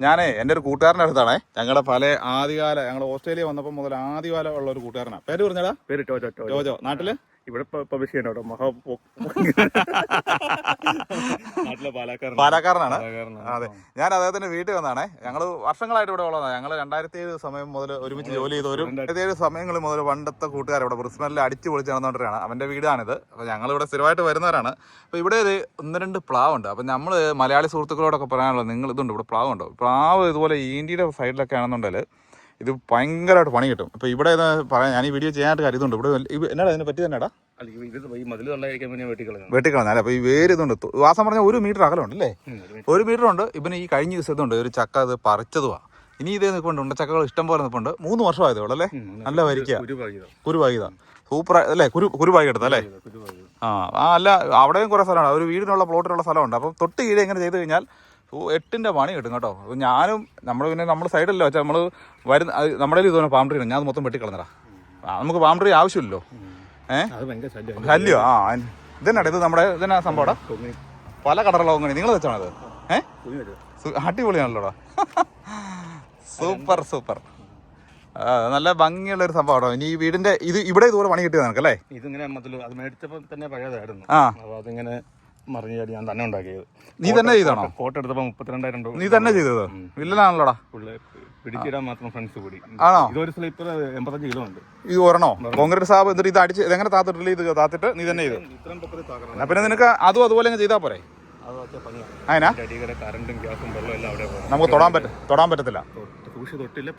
ഞാനേ എൻ്റെ ഒരു കൂട്ടുകാരൻ്റെ അടുത്താണേ. ഞങ്ങളുടെ ഞങ്ങൾ ഓസ്ട്രേലിയ വന്നപ്പോൾ മുതൽ ആദ്യകാലം ഉള്ള ഒരു കൂട്ടുകാരനാണ്. പേര് പറഞ്ഞടാ? പേര് ടോജോ. ജോജോ. നാട്ടില് ഇവിടെ പബ്ലിഷ് ചെയ്യണോ? നാട്ടിലെ പാലക്കാരനാണ്. അതെ, ഞാൻ അദ്ദേഹത്തിന്റെ വീട്ടിൽ വന്നാണേ. ഞങ്ങൾ വർഷങ്ങളായിട്ട് ഇവിടെ ഉള്ളതാണ്. ഞങ്ങൾ 2007 സമയം മുതൽ ഒരുമിച്ച് ജോലി ചെയ്ത ഒരു 2007 സമയങ്ങളിൽ മുതൽ പണ്ടത്തെ കൂട്ടുകാർ ഇവിടെ ബ്രിസ്ബനിൽ അടിച്ചു പൊളിച്ച് നടന്നുകൊണ്ടിരിക്കുകയാണ്. അവന്റെ വീടാണിത്. അപ്പോൾ ഞങ്ങളിവിടെ സ്ഥിരമായിട്ട് വരുന്നവരാണ്. അപ്പോൾ ഇവിടെ ഒരു 1-2 പ്ലാവുണ്ട്. അപ്പം നമ്മൾ മലയാളി സുഹൃത്തുക്കളോടൊക്കെ പറയാനുള്ളത്, നിങ്ങൾ ഇതുണ്ട് ഇവിടെ പ്ലാവുണ്ടോ? പ്ലാവ് ഇതുപോലെ ഇന്ത്യയുടെ സൈഡിലൊക്കെ ആണെന്നുണ്ടെങ്കിൽ ഇത് ഭയങ്കരമായിട്ട് പണി കിട്ടും. ഇപ്പോൾ ഇവിടെ പറയാൻ ഞാൻ ഈ വീഡിയോ ചെയ്യാനായിട്ട് കരുതുണ്ട്. ഇവിടെ എന്നാടാ അതിനെ പറ്റി തന്നെടാ വെട്ടിക്കളഞ്ഞാൽ. അപ്പോൾ ഈ വേര് ഇതുണ്ട്. വാസം പറഞ്ഞാൽ 1 മീറ്റർ അകലമുണ്ട് അല്ലേ? 1 മീറ്റർ ഉണ്ട്. ഇവന് ഈ കഴിഞ്ഞ ദിവസം ഇതുണ്ട് ഒരു ചക്ക അത് പറിച്ചതുവാ. ഇനി ഇതേ നിൽപ്പുണ്ട്. ഉണ്ടച്ചക്കകൾ ഇഷ്ടം പോലെ നിൽപ്പുണ്ട്. 3 വർഷമായത് ഇവിടെ അല്ലേ? നല്ല വരിക്കുക. കുരുവായിതാ സൂപ്പർ അല്ലേ? കുരുവായി എടുത്ത അല്ലേ? അല്ല അവിടെയും കുറേ സ്ഥലമാണ്. ഒരു വീടിനുള്ള പ്ലോട്ടിനുള്ള സ്ഥലമുണ്ട്. അപ്പം തൊട്ട് കീഴെ എങ്ങനെ ചെയ്ത് കഴിഞ്ഞാൽ 8ന്റെ പണി കിട്ടും കേട്ടോ. അപ്പോൾ ഞാനും നമ്മുടെ സൈഡല്ലോ വെച്ചാൽ നമ്മൾ നമ്മുടെ ഇതുപോലെ പാംട്രീ ഉണ്ട്. ഞാൻ അത് മൊത്തം വെട്ടിക്കളഞ്ഞടാ. നമുക്ക് പാംട്രീ ആവശ്യമില്ലല്ലോ. ശല്യോ? ഇതെന്നാ ഇത് നമ്മുടെ ഇതെന്നാ സംഭവം? പല കടറുള്ള കൊങ്ങണി നിങ്ങൾ വെച്ചാണത്? അടിപൊളിയാണല്ലോടാ. സൂപ്പർ. നല്ല ഭംഗിയുള്ള ഒരു സംഭവം കേട്ടോ. ഇനി ഈ വീടിന്റെ ഇവിടെ ഇതുപോലെ പണി കിട്ടിയത് നിനക്കല്ലേ? ഇതിങ്ങനെ അത് മേടിച്ചപ്പോൾ തന്നെ പഴയതായിരുന്നു. അപ്പോൾ അതിങ്ങനെ മറിഞ്ഞാടി ഞാൻ തന്നെ ഉണ്ടാക്കിയത്. നീ തന്നെ ചെയ്താണോ? ഫോട്ടോ എടുത്തപ്പോൾ 32,000 രൂപ. നീ തന്നെ ചെയ്തത്? വില്ലനാണല്ലോടാ. പിടിച്ചിടാൻ മാത്രം ഫ്രണ്ട്സ് കൂടി. ആണോ? ഇതൊരു സ്ലീപ്പർ 85 കിലോ ഉണ്ട്. ഇത് ഒരെണ്ണോ? കോൺക്രീറ്റ് സാബ് എന്നിട്ട് ഇത് അടിച്ച് ഇതെങ്ങനെ താത്തിട്ടില്ല? ഇത് താത്തിട്ട് നീ തന്നെ ചെയ്തു? പിന്നെ നിനക്ക് അതും അതുപോലെ ചെയ്താൽ പോരെ? അതിനാ കറണ്ടും ഗ്യാസും വെള്ളം എല്ലാം അവിടെ നമുക്ക് തൊടാൻ പറ്റത്തില്ല.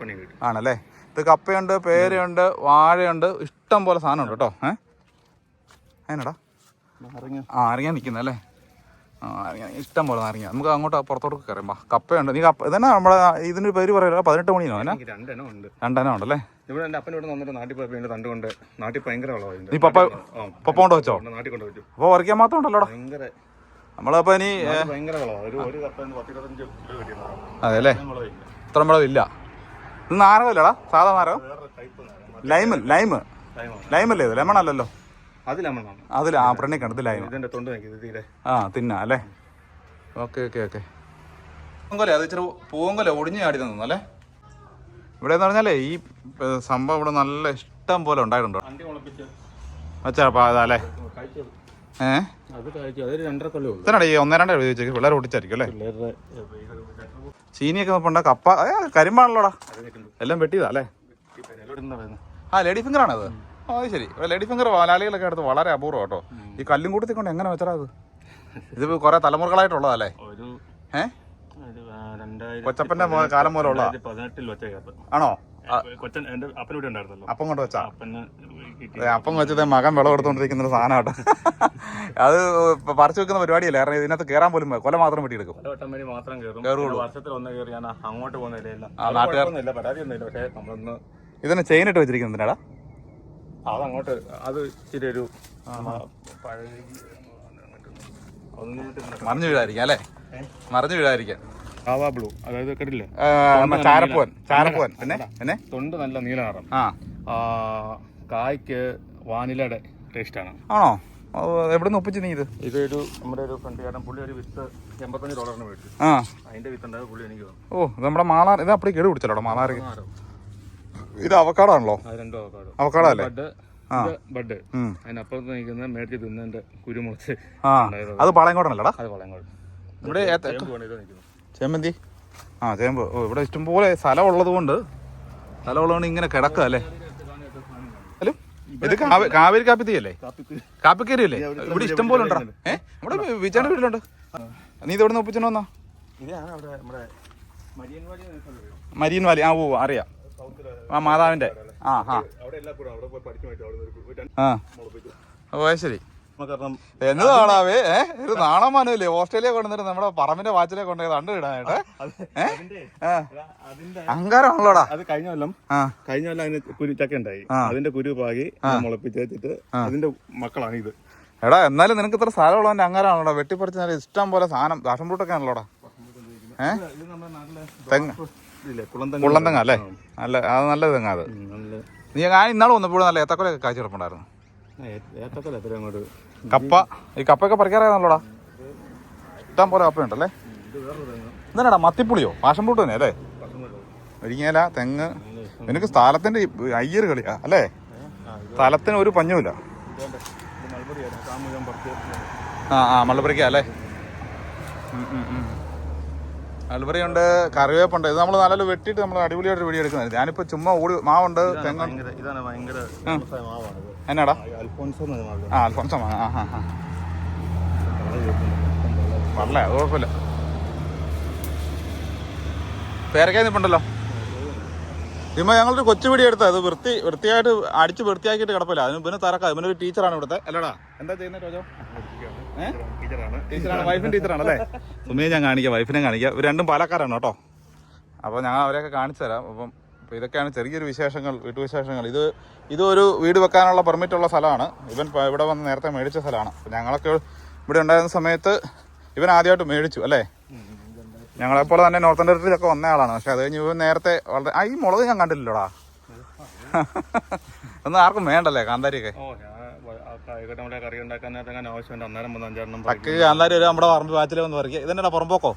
പണി കിട്ടും. ആണല്ലേ? ഇത് കപ്പയുണ്ട്, പേരയുണ്ട്, വാഴയുണ്ട്, ഇഷ്ടം പോലെ സാധനം ഉണ്ട് കേട്ടോ. അതിനടാ അറിയാൻ നിൽക്കുന്നല്ലേ? ഇഷ്ടം പോലെ നാരങ്ങ. നമുക്ക് അങ്ങോട്ട് പുറത്തോട്ട് കയറുമ്പോ കപ്പയുണ്ട്. നീ ഇതന്നെ നമ്മളെ ഇതിന് പേര് പറയല്ലോ? 18 മണിയോ? 2 ഉണ്ടല്ലേ? ഇവിടെ എൻ്റെ അപ്പൻ ഇവിടെ വന്നിട്ട് നാട്ടിൽ പോയപ്പോൾ തണ്ട് കൊണ്ട് നാട്ടിൽ ഭയങ്കര വളമായിരുന്നു. നീ പപ്പ കൊണ്ട് വെച്ചോ? നാട്ടിൽ കൊണ്ട് വെച്ചു. അപ്പോൾ പറിക്കാൻ മാത്രം ഉണ്ടല്ലോടാ. നമ്മളപ്പോ ഇനി ഭയങ്കര വളമാണ്. ഒരു കപ്പ 10-25 കിലോ കിട്ടിയത്. അതെ അല്ലേ? ഇത്ര വിളവില്ല. ഇത് നാരകല്ലടാ? സാധാ നാരകം? ലൈമല്ലേ? ഇത് ലെമൺ അല്ലല്ലോ? അതിൽ ഫ്രണ്ടിൽ കണ്ടത് ലൈമ. തിന്നാ അല്ലേ? ഓക്കെ. പൂങ്കൊല അത് ഇച്ചിരി പൂങ്കൊല ഒടിഞ്ഞു ചാടി തന്നു അല്ലേ? ഇവിടെ എന്ന് പറഞ്ഞാലേ ഈ സംഭവം ഇവിടെ നല്ല ഇഷ്ടം പോലെ ഉണ്ടായിട്ടുണ്ടോ? അതല്ലേ? ഇതനാണ് ഈ 1-2 ചോദിച്ചേക്ക് പിള്ളേർ ഓടിച്ചായിരിക്കും അല്ലേ? ചീനിയൊക്കെ നോക്കണ്ട. കപ്പ കരിമ്പാണല്ലോടാ. എല്ലാം വെട്ടിയതാ അല്ലേ? ലേഡി ഫിംഗർ ആണത്. അത് ശരി. ലേഡി ഫിംഗർ വലാലികളൊക്കെ എടുത്ത് വളരെ അപൂർവം കേട്ടോ. ഈ കല്ലും കൂട്ടത്തിൽ കൊണ്ട് എങ്ങനെ വെച്ചാൽ അത് ഇത് കുറെ തലമുറകളായിട്ടുള്ളതല്ലേ? കൊച്ചപ്പന്റെ കാലം പോലെ ഉള്ള ആണോ? അപ്പം കൊണ്ട് വെച്ചാ? അപ്പം വെച്ചത് മകൻ വിളവെടുത്തോണ്ടിരിക്കുന്ന ഒരു സാധനം കേട്ടോ. അത് പറിച്ചു വെക്കുന്ന പരിപാടിയല്ലേ? കാരണം ഇതിനകത്ത് കയറാൻ പോലും കൊല മാത്രം വെട്ടിയെടുക്കും. ഇതിന് ചെയിൻ ഇട്ട് വെച്ചിരിക്കുന്നതിനാടാ? അതങ്ങോട്ട് അത് ഇച്ചിരി ഒരു മറിഞ്ഞു വീഴാതിരിക്കാം അല്ലേ? മറിഞ്ഞു വീഴാതിരിക്കാൻ. ബ്ലൂ അതായത് കേട്ടില്ലേ? ചാരപ്പൂവൻ. പിന്നെ തൊണ്ട് നല്ല നീല നിറം. കായ്ക്ക് വാനിലയുടെ ടേസ്റ്റ് ആണ്. ആണോ? എവിടെ നിന്ന് ഒപ്പിച്ച് നീ ഇത്? ഇതൊരു നമ്മുടെ ഒരു ഫ്രണ്ട് പുള്ളി ഒരു വിത്ത് $85 മേടിച്ചു. അതിന്റെ വിത്ത് ഉണ്ടായത് പുള്ളി എനിക്ക് തന്നു. ഓ, നമ്മുടെ മാളാർ ഇത് അപ്പടി കേട് പിടിച്ചല്ലോ മാളാർ. ഇത് അവക്കാടോ ആണല്ലോ? അവക്കാടോ അല്ലേ? ബഡ്. അതിനപ്പുറത്ത് നിൽക്കുന്ന മേടിച്ച് തിന്നതിന്റെ കുരുമുളച്ച്. അത് പാളയംകോടനല്ലടാ? അത് പാളയംകോട്. ഇവിടെ ചേമ്പന്തി. ചേമ്പ്. ഓ, ഇവിടെ ഇഷ്ടംപോലെ സ്ഥലമുള്ളത് കൊണ്ട് ഇങ്ങനെ കിടക്കുക അല്ലേ? ഹലോ, ഇത് കാവേരി കാപ്പിത്തിയല്ലേ? കാപ്പിക്കേരിയല്ലേ? ഇവിടെ ഇഷ്ടം പോലെ ഉണ്ടോ? ഇവിടെ വിജാന്റെ വീട്ടിലുണ്ട്. നീ ഇതെവിടെ നിന്ന് ഒപ്പിച്ചോ വന്നാ? Marian Valley. ഓ അറിയാം. മാതാവിന്റെ. ഓ ശരി. എന്നതാണാവേ? ഒരു നാണമാനല്ലേ ഓസ്ട്രേലിയ കൊണ്ടുവന്നിട്ട് നമ്മുടെ പറമ്പിന്റെ വാച്ചിലെ കൊണ്ടുപോയത് കണ്ടു ഇടാനായിട്ട്? അഹങ്കാരമാണല്ലോടാ. അത് കഴിഞ്ഞ കൊല്ലം അതിന് കുരുച്ചക്ക ഉണ്ടായി. അതിന്റെ കുരു പാകി മുളപ്പിച്ച് വെച്ചിട്ട് അതിന്റെ മക്കളാണ് ഇത്. എടാ എന്നാലും നിനക്ക് ഇത്ര സ്ഥലമുള്ളതിന്റെ അഹങ്കാരമാണല്ലോടാ. വെട്ടിപ്പറിച്ചാൽ ഇഷ്ടം പോലെ സാധനം പാഷൻ ഫ്രൂട്ടൊക്കെ ആണല്ലോടാ. കുള്ളന്തെങ്ങ അല്ലേ? അത് നല്ല തെങ്ങ. അത് ഞാൻ ഇന്നാളും വന്നപ്പോഴും നല്ല ഏത്തക്കൊലൊക്കെ കാഴ്ച കിടപ്പുണ്ടായിരുന്നു. കപ്പ. ഈ കപ്പയൊക്കെ പറിക്കാറായിരുന്നല്ലോടാ? ഇഷ്ടം പോലെ കപ്പയുണ്ടല്ലേ? എന്താടാ മത്തിപ്പുളിയോ പാഷൻ ഫ്രൂട്ട് തന്നെ അല്ലേ? മുരിങ്ങയില, തെങ്ങ്. നിനക്ക് സ്ഥലത്തിന്റെ അയ്യർ കളിയാ അല്ലേ? സ്ഥലത്തിന് ഒരു പഞ്ഞുമില്ല. മൾബറിക്ക അല്ലേ? മൾബറിയുണ്ട്, കറിവേപ്പുണ്ട്. ഇത് നമ്മൾ നല്ലൊരു വെട്ടിയിട്ട് നമ്മൾ അടിപൊളിയായിട്ട് വീഡിയോ എടുക്കുന്നത്. ഞാനിപ്പോ ചുമ്മാ ഓടി മാവുണ്ട്, തെങ്ങുണ്ട്. എന്നാടാ അൽഫോൻസോ മാങ്ങ. വരല്ലേ, അത് കുഴപ്പമില്ല. പേരക്കായി നിൽപ്പുണ്ടല്ലോ. ഇമ്മ ഞങ്ങളൊരു കൊച്ചു വീഡിയോ എടുത്താൽ അത് വൃത്തിയായിട്ട് അടിച്ച് വൃത്തിയാക്കിയിട്ട് കിടപ്പില്ല. അതിന് പിന്നെ തറക്കാം. ഇവനൊരു ടീച്ചറാണ് ഇവിടുത്തെ അല്ലടാ. എന്താ ചെയ്യുന്നത് രോജോ? ടീച്ചറാണ്, വൈഫിൻ്റെ ടീച്ചറാണ് അല്ലേ? സുമിയെ ഞാൻ കാണിക്കാം, വൈഫിനെ കാണിക്കാം. ഇവർ രണ്ടും പാലക്കാരാണ് കേട്ടോ. അപ്പോൾ ഞങ്ങൾ അവരെയൊക്കെ കാണിച്ചു തരാം. അപ്പോൾ ഇതൊക്കെയാണ് ചെറിയൊരു വിശേഷങ്ങൾ, വീട്ടുവിശേഷങ്ങൾ. ഇതൊരു വീട് വെക്കാനുള്ള പെർമിറ്റുള്ള സ്ഥലമാണ്. ഇവൻ ഇവിടെ വന്ന് നേരത്തെ മേടിച്ച സ്ഥലമാണ്. ഞങ്ങളൊക്കെ ഇവിടെ ഉണ്ടായിരുന്ന സമയത്ത് ഇവൻ ആദ്യമായിട്ട് മേടിച്ചു അല്ലേ? ഞങ്ങളെപ്പോലെ തന്നെ നോർത്തേൺ ടെറിട്ടറിയിലൊക്കെ വന്ന ആളാണ്. പക്ഷെ അത് കഴിഞ്ഞ് ഇവൻ നേരത്തെ വളരെ ഈ മുളക് ഞാൻ കണ്ടില്ലല്ലോടാ. ഒന്നും ആർക്കും വേണ്ടല്ലേ കാന്താരിയൊക്കെ? തക്ക് കാന്താരി ഒരു നമ്മുടെ പറമ്പ് വാച്ചിൽ വന്ന് പറിക്കുക. ഇതെന്നാ പുറമ്പോക്കോ?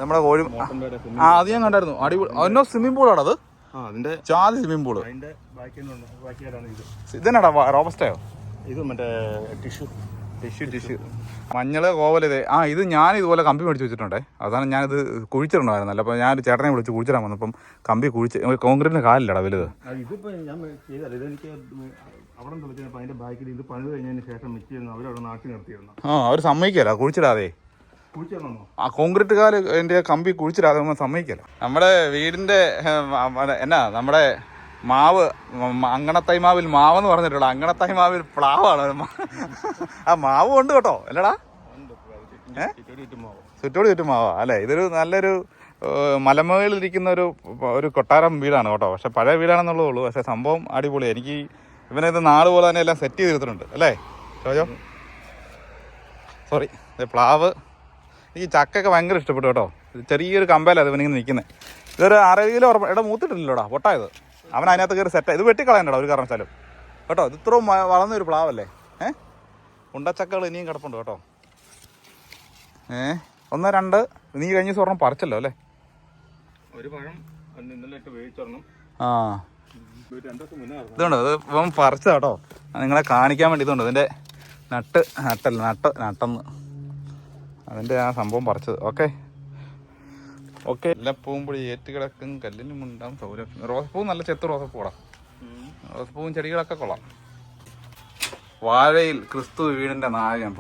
നമ്മുടെ കോഴി. അത് ഞാൻ കണ്ടായിരുന്നു. അടിപൊളി. അതിനോ സ്വിമ്മിംഗ് പൂളാണ് അത്. ജാതി സ്വിമ്മിംഗ് പൂള്. ഇതെന്നാടാ റോബസ്റ്റയോ? ഇത് മറ്റേ ടിഷ്യൂ. മഞ്ഞള് കോവലിത്. ഇത് ഞാൻ ഇതുപോലെ കമ്പി മേടിച്ച് വെച്ചിട്ടുണ്ടേ. അവസാനം ഞാനിത് കുഴിച്ചിട്ടുണ്ടായിരുന്നല്ലോ. അപ്പോൾ ഞാൻ ചേട്ടനെ വിളിച്ച് കുഴിച്ചിടാൻ വന്നപ്പം കമ്പി കുഴിച്ച് കോൺക്രീറ്റിന് കാലില്ലടാ വലുത്. ഇതിപ്പോൾ ഞാൻ ചെയ്തത് ഇതെനിക്ക് അവിടെ വിളിച്ചപ്പോൾ അതിൻ്റെ ബാക്കിൽ ഇത് പണി കഴിഞ്ഞതിന് ശേഷം മിച്ചിരുന്നു. അവരവിടെ നാട്ടി നിർത്തിയിരുന്നു. അവർ സമ്മതിക്കല്ല കുഴിച്ചിടാതെ. കോൺക്രീറ്റ് കാല് എൻ്റെ കമ്പി കുഴിച്ചിടാതെ ഒന്നും സമ്മതിക്കല്ല. നമ്മുടെ വീടിൻ്റെ നമ്മുടെ മാവ്, അങ്ങണത്തൈ മാവിൽ മാവെന്ന് പറഞ്ഞിട്ടുള്ള അങ്ങണത്തൈ മാവിൽ പ്ലാവാണ്. ആ മാവ് ഉണ്ട് കേട്ടോ അല്ലടാ? ചുറ്റോട് മാവാ അല്ലേ? ഇതൊരു നല്ലൊരു മലമുകളിലിരിക്കുന്ന ഒരു കൊട്ടാരം വീടാണ് കേട്ടോ. പക്ഷെ പഴയ വീടാണെന്നുള്ളതേ ഉള്ളൂ. പക്ഷെ സംഭവം അടിപൊളി. എനിക്ക് ഇവനിത് നാട് പോലെ തന്നെ എല്ലാം സെറ്റ് ചെയ്തിട്ടുണ്ട് അല്ലേ ചോജോ? സോറി, പ്ലാവ്. എനിക്ക് ചക്കൊക്കെ ഭയങ്കര ഇഷ്ടപ്പെട്ടു കേട്ടോ. ചെറിയൊരു കമ്പയിലാണ് ഇവനിങ്ങനെ നിൽക്കുന്നത്. ഇതൊരു 6 കിലോ ഇവിടെ മൂത്തിട്ടില്ലല്ലോടാ, പൊട്ടായത്. അവൻ അതിനകത്ത് കയറി സെറ്റായി. ഇത് വെട്ടിക്കളയണ്ടോ ഒരു കാരണവശാലും കേട്ടോ. ഇത് ഇത്രയും വളർന്നൊരു പ്ലാവല്ലേ? ഉണ്ടച്ചക്കകൾ ഇനിയും കിടപ്പുണ്ട് കേട്ടോ. 1, 2 നീ കഴിഞ്ഞ സ്വർണ്ണം പറിച്ചല്ലോ അല്ലേ? ഒരു പഴം ഇതുണ്ട്, അത് ഇപ്പം പറിച്ചതാ കേട്ടോ. നിങ്ങളെ കാണിക്കാൻ വേണ്ടി ഇതുണ്ട്. ഇതിൻ്റെ നട്ടെന്ന് അതിൻ്റെ ആ സംഭവം പറിച്ചത്. ഓക്കെ എല്ലാം പൂമ്പൊഴി ഏറ്റുകിടക്കും കല്ലിനും ഉണ്ടാകും സൗരഭ്യം. റോസപ്പൂ നല്ല ചെത്ത് റോസപ്പൂടാ. റോസപ്പൂവും ചെടികളൊക്കെ കൊള്ളാം. വാഴയിൽ ക്രിസ്തു വീടിൻ്റെ നായകൻ.